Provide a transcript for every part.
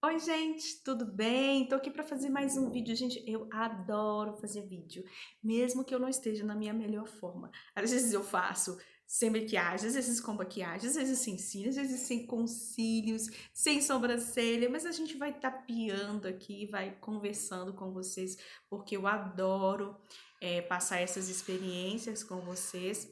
Oi, gente, tudo bem? Tô aqui para fazer mais um vídeo. Gente, eu adoro fazer vídeo, mesmo que eu não esteja na minha melhor forma. Às vezes eu faço sem maquiagem, às vezes com maquiagem, às vezes sem cílios, às vezes sem concílios, sem sobrancelha, mas a gente vai tapeando aqui, vai conversando com vocês, porque eu adoro passar essas experiências com vocês.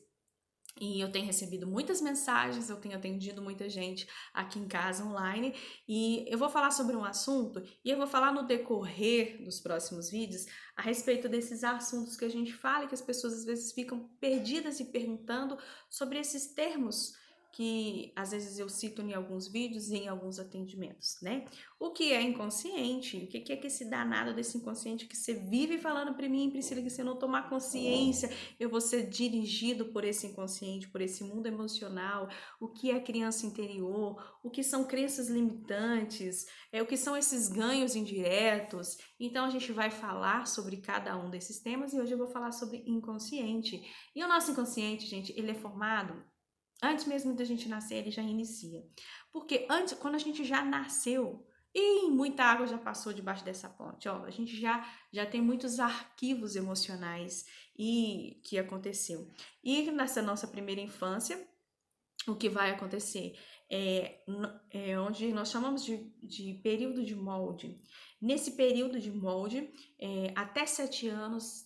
E eu tenho recebido muitas mensagens, eu tenho atendido muita gente aqui em casa online e eu vou falar sobre um assunto e eu vou falar no decorrer dos próximos vídeos a respeito desses assuntos que a gente fala e que as pessoas às vezes ficam perdidas e perguntando sobre esses termos que às vezes eu cito em alguns vídeos e em alguns atendimentos, né? O que é inconsciente? O que é que esse danado desse inconsciente que você vive falando para mim, Priscila, que se eu não tomar consciência eu vou ser dirigido por esse inconsciente, por esse mundo emocional, o que é criança interior, o que são crenças limitantes, o que são esses ganhos indiretos. Então a gente vai falar sobre cada um desses temas e hoje eu vou falar sobre inconsciente. E o nosso inconsciente, gente, ele é formado antes mesmo da gente nascer, ele já inicia. Porque antes, quando a gente já nasceu, e muita água já passou debaixo dessa ponte, ó, a gente já tem muitos arquivos emocionais e que aconteceu. E nessa nossa primeira infância, o que vai acontecer é onde nós chamamos de período de molde. Nesse período de molde, até 7 anos,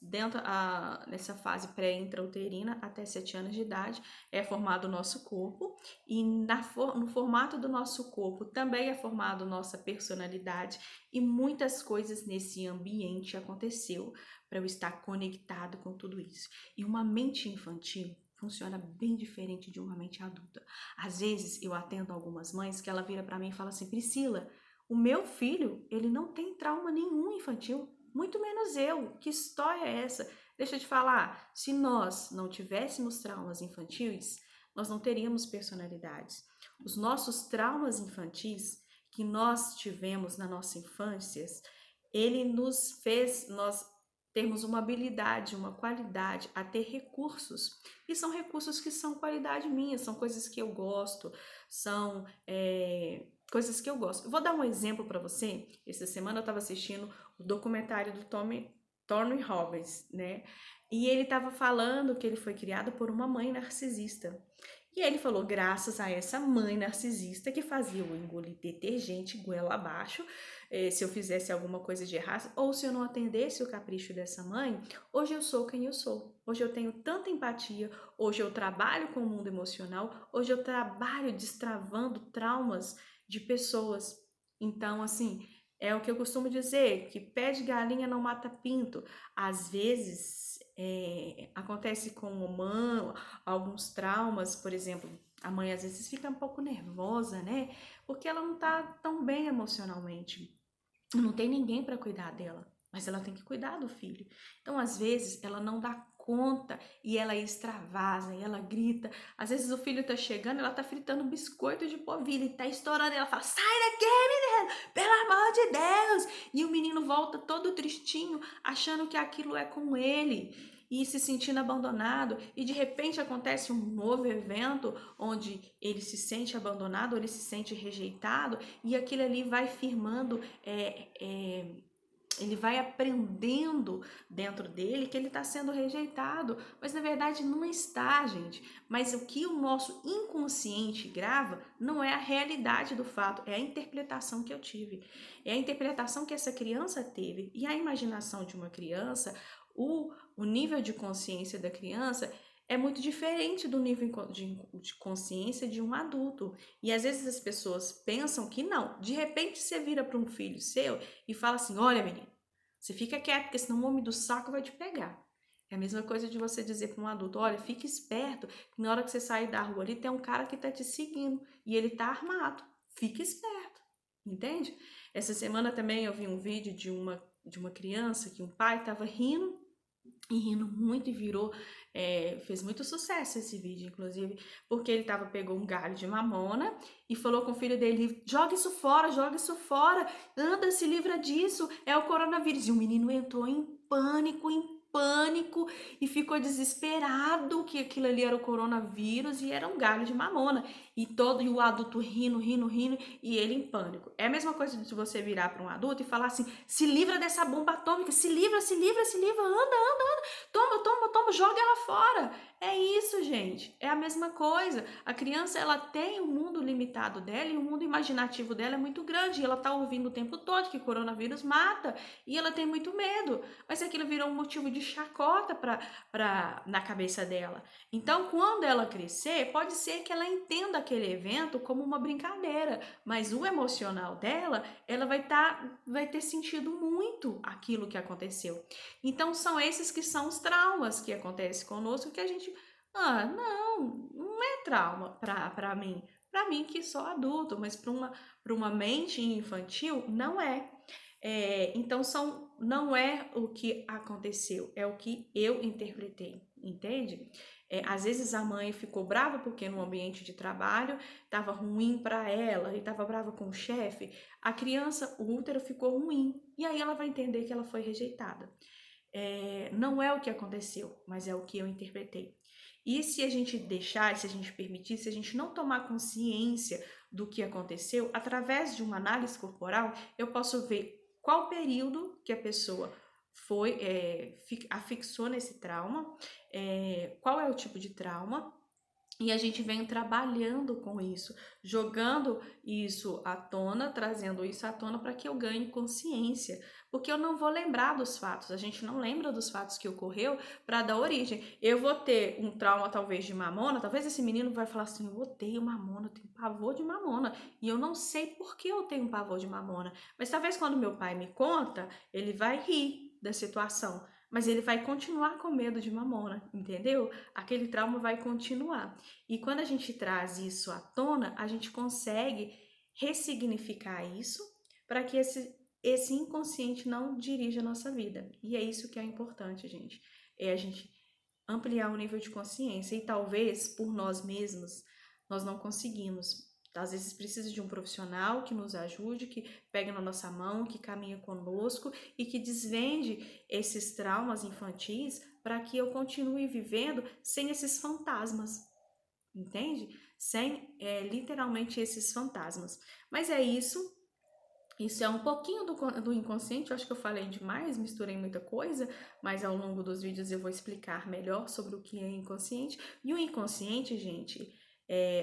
nessa fase pré-intrauterina, até 7 anos de idade, é formado o nosso corpo, e no formato do nosso corpo também é formado nossa personalidade, e muitas coisas nesse ambiente aconteceu para eu estar conectado com tudo isso. E uma mente infantil funciona bem diferente de uma mente adulta. Às vezes eu atendo algumas mães que ela vira para mim e fala assim: Priscila, o meu filho, ele não tem trauma nenhum infantil, muito menos eu. Que história é essa? Deixa eu te falar, se nós não tivéssemos traumas infantis, nós não teríamos personalidades. Os nossos traumas infantis que nós tivemos na nossa infância, ele nos fez nós termos uma habilidade, uma qualidade, a ter recursos. E são recursos que são qualidade minha, são coisas que eu gosto, são coisas que eu gosto. Eu vou dar um exemplo para você. Essa semana eu estava assistindo o documentário do Tony Robbins, né? E ele estava falando que ele foi criado por uma mãe narcisista. E ele falou, graças a essa mãe narcisista que fazia eu engolir detergente goela abaixo, se eu fizesse alguma coisa de errado, ou se eu não atendesse o capricho dessa mãe, hoje eu sou quem eu sou. Hoje eu tenho tanta empatia, hoje eu trabalho com o mundo emocional, hoje eu trabalho destravando traumas de pessoas. Então, assim, é o que eu costumo dizer, que pé de galinha não mata pinto. Às vezes, acontece com uma alguns traumas, por exemplo, a mãe às vezes fica um pouco nervosa, né? Porque ela não tá tão bem emocionalmente. Não tem ninguém para cuidar dela, mas ela tem que cuidar do filho. Então, às vezes, ela não dá conta e ela extravasa, e ela grita. Às vezes o filho tá chegando, ela tá fritando um biscoito de polvilho e tá estourando, e ela fala: "Sai daqui, menino! Pelo amor de Deus!" E o menino volta todo tristinho, achando que aquilo é com ele e se sentindo abandonado, e de repente acontece um novo evento onde ele se sente abandonado, ele se sente rejeitado, e aquilo ali vai firmando, ele vai aprendendo dentro dele que ele está sendo rejeitado, mas na verdade não está, gente. Mas o que o nosso inconsciente grava não é a realidade do fato, é a interpretação que eu tive, é a interpretação que essa criança teve. E a imaginação de uma criança, o nível de consciência da criança é muito diferente do nível de consciência de um adulto. E às vezes as pessoas pensam que não. De repente você vira para um filho seu e fala assim: olha, menino, você fica quieto, porque senão o homem do saco vai te pegar. É a mesma coisa de você dizer para um adulto: olha, fique esperto, que na hora que você sair da rua ali tem um cara que está te seguindo e ele está armado. Fique esperto, entende? Essa semana também eu vi um vídeo de uma criança que um pai estava rindo e rindo muito e virou, fez muito sucesso esse vídeo, inclusive, porque ele pegou um galho de mamona e falou com o filho dele: joga isso fora, anda, se livra disso, é o coronavírus. E o menino entrou em pânico e ficou desesperado que aquilo ali era o coronavírus e era um galho de mamona. e o adulto rindo, rindo, rindo, e ele em pânico. É a mesma coisa de você virar para um adulto e falar assim: se livra dessa bomba atômica, se livra, se livra, se livra, anda, toma, toma, toma, joga ela fora. É isso, gente. É a mesma coisa. A criança, ela tem o mundo limitado dela e o mundo imaginativo dela é muito grande. E ela tá ouvindo o tempo todo que coronavírus mata e ela tem muito medo. Mas aquilo virou um motivo de chacota na cabeça dela. Então, quando ela crescer, pode ser que ela entenda aquele evento como uma brincadeira, mas o emocional dela, ela vai ter sentido muito aquilo que aconteceu. Então, são esses que são os traumas que acontecem conosco, que a gente, não é trauma para mim. Para mim, que sou adulto, mas para uma mente infantil, não é. Então, não é o que aconteceu, é o que eu interpretei, entende? Às vezes a mãe ficou brava porque no ambiente de trabalho estava ruim para ela e estava brava com o chefe. A criança, o útero ficou ruim e aí ela vai entender que ela foi rejeitada. Não é o que aconteceu, mas é o que eu interpretei. E se a gente deixar, se a gente permitir, se a gente não tomar consciência do que aconteceu, através de uma análise corporal, eu posso ver qual período que a pessoa afixou nesse trauma, qual é o tipo de trauma, e a gente vem trabalhando com isso, jogando isso à tona, trazendo isso à tona para que eu ganhe consciência, porque eu não vou lembrar dos fatos, a gente não lembra dos fatos que ocorreu para dar origem. Eu vou ter um trauma talvez de mamona, talvez esse menino vai falar assim: eu odeio mamona, eu tenho pavor de mamona, e eu não sei por que eu tenho pavor de mamona, mas talvez quando meu pai me conta, ele vai rir da situação, mas ele vai continuar com medo de mamona, entendeu? Aquele trauma vai continuar. E quando a gente traz isso à tona, a gente consegue ressignificar isso para que esse inconsciente não dirija a nossa vida. E é isso que é importante, gente. É a gente ampliar o nível de consciência. E talvez por nós mesmos nós não conseguimos. Às vezes precisa de um profissional que nos ajude, que pegue na nossa mão, que caminhe conosco e que desvende esses traumas infantis para que eu continue vivendo sem esses fantasmas, entende? Sem literalmente esses fantasmas. Mas é isso. Isso é um pouquinho do inconsciente, eu acho que eu falei demais, misturei muita coisa, mas ao longo dos vídeos eu vou explicar melhor sobre o que é inconsciente. E o inconsciente, gente,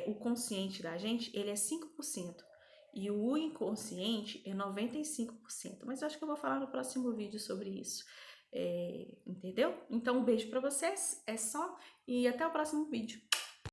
o consciente da gente, ele é 5%. E o inconsciente é 95%. Mas eu acho que eu vou falar no próximo vídeo sobre isso. Entendeu? Então, um beijo para vocês, é só, e até o próximo vídeo.